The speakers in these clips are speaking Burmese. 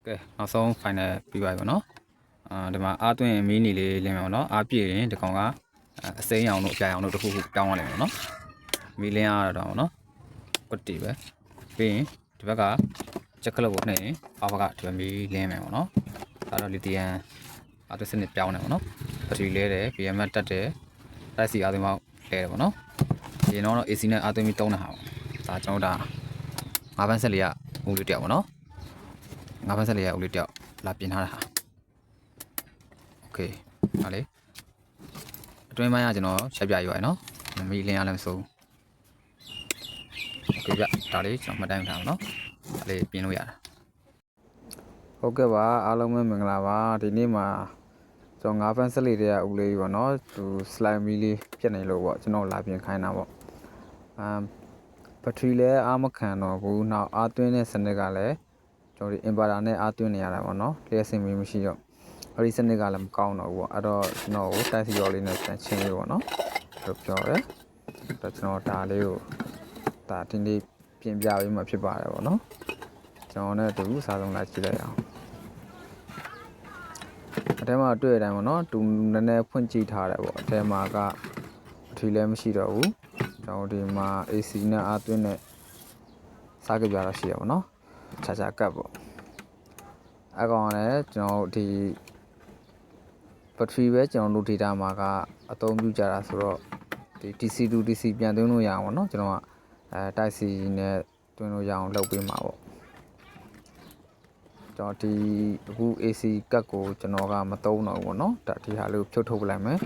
ကဲနောက်ဆုံး final ပြီးပါပြီပေါ့နော်ဒီမှာအားသွင်းမီးနီလေးလင်းမယ်ပေါ့နော်အားပြည့်ရင်ဒီကောင်ကအစိမ်းအောင်တို့အပြာရောင်တို့တစ်ခုခုပြောင်းသွားလိမ့်မယ်ပေါ့နော်မီးလင်းရတော့ပေါ့နော်ကွတ်တီပဲပြီးရင်ဒီဘက်ကချက်ခလုတ်ကိုနှိပ်ရင်အောက်ဘက်ကဒီမီးလင်းမယ်ပေါ့နော်ဒါတော့လီသီယမ်အားသွင်းစနစ်ပြောင်းတယ်ပေါ့နော်ဘက်ထရီလဲတယ် BMS တက်တယ်တိုက်စီအားသွင်းပေါက်လဲတယ်ပေါ့နော်ဒီတော့ AC နဲ့အားသွင်းပြီးတုံးတာဟာဒါကျွန်တော်ဒါ5ဘန်းဆက်လေးကဦးလေးတယောက်ပေါ့နော်5ဘန်းဆက်လေးကဦးလေးတယောက်လာပြင်ထားတာဟာโอเคဟာလေအတွင်းပိုင်းကကျွန်တော်ချက်ပြရွာရနော်မီးလင်းရလည်းမစိုးโอเคဗျဒါလေးကျွန်တော်မှတ်တမ်းထားပါနော်ဒါလေးပြင်လို့ရတာဟုတ်ကဲ့ပါအားလုံးပဲမင်္ဂလာပါဒီနေ့မှာကျွန်တော်5ဘန်းဆက်လေးတွေကဦးလေးပေါ့နော်သူ slide မီးလေးပြတ်နေလို့ပေါ့ကျွန်တော်လာပြင်ခိုင်းတာပေါ့ဘက်ထရီလည်းအားမခံတော့ဘူးနောက်အားသွင်းတဲ့စနစ်ကလည်းကျွန်တော်ဒီ inverter နဲ့အားသွင်းနေရတာပေါ့နော်လျှက်စင်မီးမရှိတော့အဲ့ဒီစနစ်ကလည်းမကောင်းတော့ဘူးပေါ့အဲ့တော့ကျွန်တော်ကိုတိုက်စီရော်လေးနဲ့ပြန်ချင်းလေးပေါ့နော်လို့ပြောတယ်အဲ့တော့ကျွန်တော်ဒါလေးကိုဒါဒီနေ့ပြင်ပြပေးမှဖြစ်ပါတယ်ပေါ့နော်ကျွန်တော်နဲ့တူစားဆုံးလိုက်ကြည့်လိုက်အောင်အထဲမှာတွေ့တဲ့အတိုင်းပေါ့နော်တူနည်းနည်းဖွင့်ကြည့်ထားတယ်ပေါ့အထဲမှာကထီလည်းမရှိတော့ဘူးကျွန်တော်ဒီမှာ AC နဲ့အားသွင်းတဲ့စားကြပြတော့ရှိရပါတော့ခြားခြားကတ်ပေါ့အကောင်လည်းကျွန်တော်ဒီဘက်ထရီပဲကျွန်တော်တို့ data မှာကအသုံးပြုကြတာဆိုတော့ဒီ DC to DC ပြန်သွင်းလို့ရအောင်ပေါ့နော်ကျွန်တော်ကတိုက်စီနဲ့သွင်းလို့ရအောင်လုပ်ပေးမှာပေါ့ကျွန်တော်ဒီအခု AC ကတ်ကိုကျွန်တော်ကမသုံးတော့ဘူးပေါ့နော်ဒါဒီဟာလေးကိုဖြုတ်ထုတ်ပလိုက်မယ်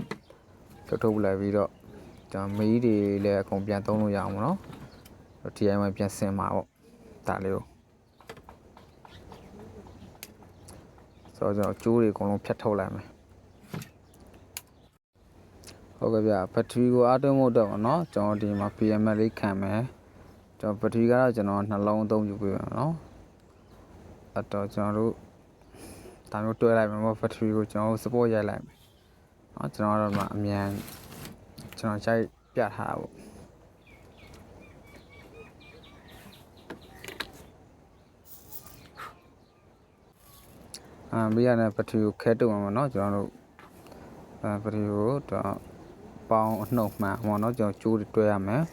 ဖြုတ်ထုတ်ပလိုက်ပြီးတော့ကျွန်တော်မီးတွေလည်းအကုန်ပြန်သုံးလို့ရအောင်ပေါ့နော် DIY ပြန်ဆင်မှာပေါ့ဒါလေးကိုဆိုတော့ကျွန်တော်ကျိုးတွေအကုန်လုံးဖြတ်ထုတ်လိုက်မယ်ဟုတ်ကဲ့ဗျဘက်ထရီကိုအားသွင်းဖို့တော့ပေါ့နော်ကျွန်တော်ဒီမှာ BMS လေးခံမယ်ကျွန်တော်ဘက်ထရီကတော့ကျွန်တော်နှလုံးအသုံးပြုပေးမယ်နော်အဲ့တော့ကျွန်တော်တို့ဒါမျိုးတွဲလိုက်မယ်ပေါ့ဘက်ထရီကိုကျွန်တော်တို့ support ရိုက်လိုက်မယ်နော်ကျွန်တော်ကတော့အမြန်ကျွန်တော်ရိုက်ပြထားတာပေါ့ပြီးရတဲ့ဘက်ထရီကိုခဲတုံမှာနော်ကျွန်တော်တို့ဘက်ထရီကိုတော့ပေါင်းအနှုတ်မှန်ပေါ့နော်ကျွန်တော်ကျိုးတွဲရမယ်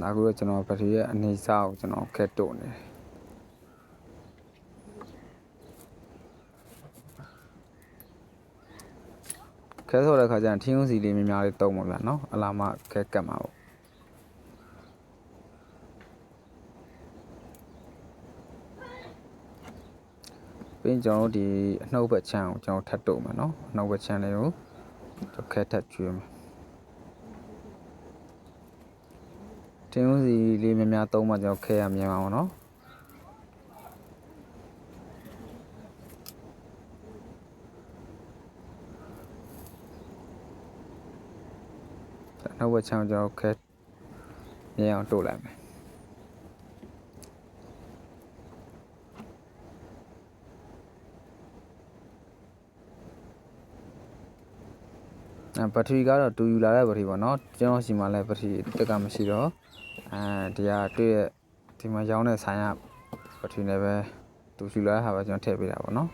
ဒါကကျွန်တော်ဘက်ထရီရဲ့အနေအစားကိုကျွန်တော်ခဲတုံနေတယ်ခဲဆိုတဲ့ခါကျရင်ထင်းဦးစီလေးများများလေးတုံးပါဗျာနော်အလားမှခဲကတ်မှာပေါ့ပြီးကျွန်တော်တို့ဒီအနှုတ်ဘက်ချမ်းကိုကျွန်တော်ထပ်တုံမယ်နော်အနှုတ်ဘက်ချမ်းလေးကိုခဲထပ်ကျွေးမယ်တင်းဦးစီလေးများများသုံးမှကျွန်တော်ခဲရမြင်ပါအောင်နော်နောက်ဝက်ချောင်းကျွန်တော်ခဲမြင်အောင်တို့လိုက်မယ်ဘက်ထရီကတော့တူယူလာတဲ့ဘက်ထရီပေါ့နော်ကျွန်တော်စီမှာလည်းဘက်ထရီတက်ကမရှိတော့ဒီကတွေ့ရဒီမှာရောင်းတဲ့ဆိုင်ကဘက်ထရီနဲ့ပဲတူယူလာတဲ့ဟာပဲကျွန်တော်ထည့်ပေးတာပေါ့နော်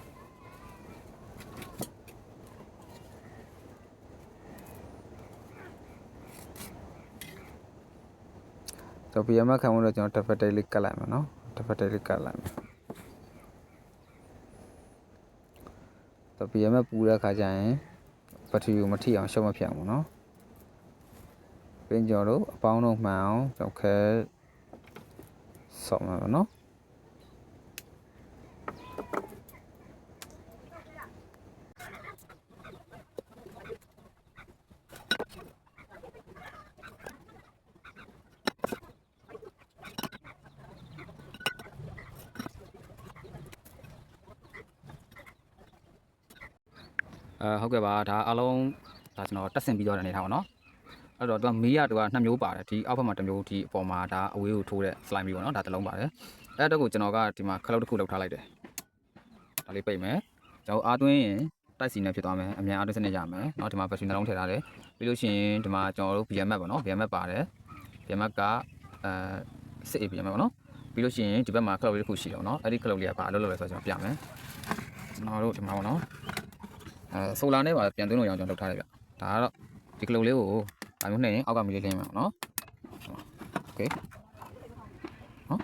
တော့ BMS ခံဖို့တော့ကျွန်တော်တစ်ဖက်တိတ်လေးကတ်လိုက်မယ်နော်တစ်ဖက်တိတ်လေးကတ်လိုက်မယ်တော့ BMS ပူတဲ့ခါကျရင်ဘက်ထရီကိုမထိအောင်ရှုံးမဖြစ်အောင်ပေါ့နော်ပြင်ကျော်တို့အပေါင်းတို့မှန်အောင်ကျွန်တော်ခဲဆော့မှာပေါ့နော်ဟုတ်ကဲ့ပါဒါအားလုံးဒါကျွန်တော်တက်ဆင်ပြီးတော့နေထားပါတော့အဲ့တော့သူကမီးရသူက2မျိုးပါတယ်ဒီအောက်ဘက်မှာ1မျိုးဒီအပေါ်မှာဒါအဝေးကိုထိုးတဲ့ slide မျိုးပေါ့နော်ဒါတစ်လုံးပါတယ်အဲ့တော့ကိုကျွန်တော်ကဒီမှာခလုတ်တစ်ခုလောက်ထားလိုက်တယ်ဒါလေးပိတ်မယ်ကျွန်တော်အားသွင်းရင်တိုက်စီနဲ့ဖြစ်သွားမယ်အမြန်အားသွင်းစနစ်ရမယ်เนาะဒီမှာ battery နှလုံးထည့်ထားတယ်ပြီးလို့ရှိရင်ဒီမှာကျွန်တော်တို့ BMS ပေါ့နော် BMS ပါတယ် BMS ကစစ် APM ပေါ့နော်ပြီး ပြီးလို့ရှိရင်ဒီဘက်မှာ cloud လေးတစ်ခုရှိတယ်နော်အဲ့ဒီ cloud လေးကဘာအလုပ်လုပ်လဲဆိုတော့ကျွန်တော်ပြမယ်ကျွန်တော်တို့ဒီမှာပေါ့နော်ဆိုလာနဲ့ပါပြန်သွင်းလို့ရအောင်ကျွန်တော်လုပ်ထားတယ်ဗျဒါကတော့ဒီ cloud လေးကိုဒါမျိုးနဲ့အောက်ကမီလေးလင်းမယ်ပေါ့နော်โอเคနော်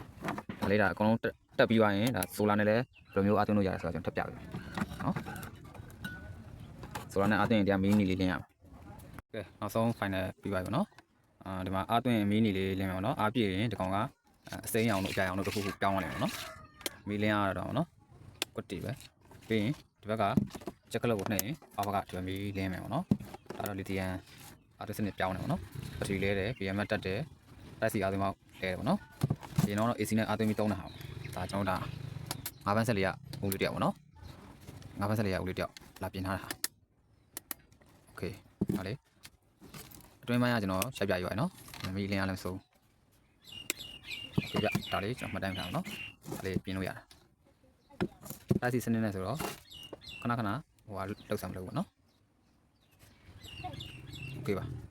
ဒါလေးဒါအကုန်လုံးတက်ပြီးသွားရင်ဒါဆိုလာနဲ့လည်းဘယ်လိုမျိုးအားသွင်းလို့ရတယ်ဆိုတော့ကျွန်တော်ထပ်ပြပေးမယ်နော်ဆိုလာနဲ့အားသွင်းရင်တရားမီနီလေးလင်းရမယ်ကဲနောက်ဆုံး final ပြီးပါပြီပေါ့နော်ဒီမှာအားသွင်းမီနီလေးလင်းမယ်ပေါ့နော်အားပြည့်ရင်ဒီကောင်ကအစိမ်းအောင်တို့အကြိုင်အောင်တို့တစ်ခုခုပြောင်းသွားလိမ့်မယ်နော်မီလင်းရတော့နော်ကွတ်တီပဲပြီးရင်ဒီဘက်ကချက်ကလုတ်ကိုနှိပ်ရင်အောက်ကဒီမီလင်းမယ်ပေါ့နော်ဒါတော့လီသီယမ်အားသွင်းစနစ်ပြောင်းတယ်ပေါ့နော်ဘက်ထရီလဲတယ် BM တက်တယ်တိုက်စီအားသွင်းမောက်လဲတယ်ပေါ့နော်ဒီတော့ AC နဲ့အားသွင်းပြီးသုံးတာဟာဒါကျွန်တော်ဒါ5ဘန်းဆက်လေးကဦးလေးတယောက်ပေါ့နော်5ဘန်းဆက်လေးကဦးလေးတယောက်လာပြင်ထားတာโอเคဟာလေအတွင်းပိုင်းကကျွန်တော်ရှက်ပြရွာနော်မီလင်းရလည်းမစိုးโอเคဗျဒါလေးကျွန်တော်မှတ်တမ်းထားအောင်နော်ဒါလေးပြင်လို့ရတာတိုက်စီစနစ်နဲ့ဆိုတော့ခဏခဏဟိုဟာလောက်ဆောင်လို့ပေါ့နော်โอเคပါ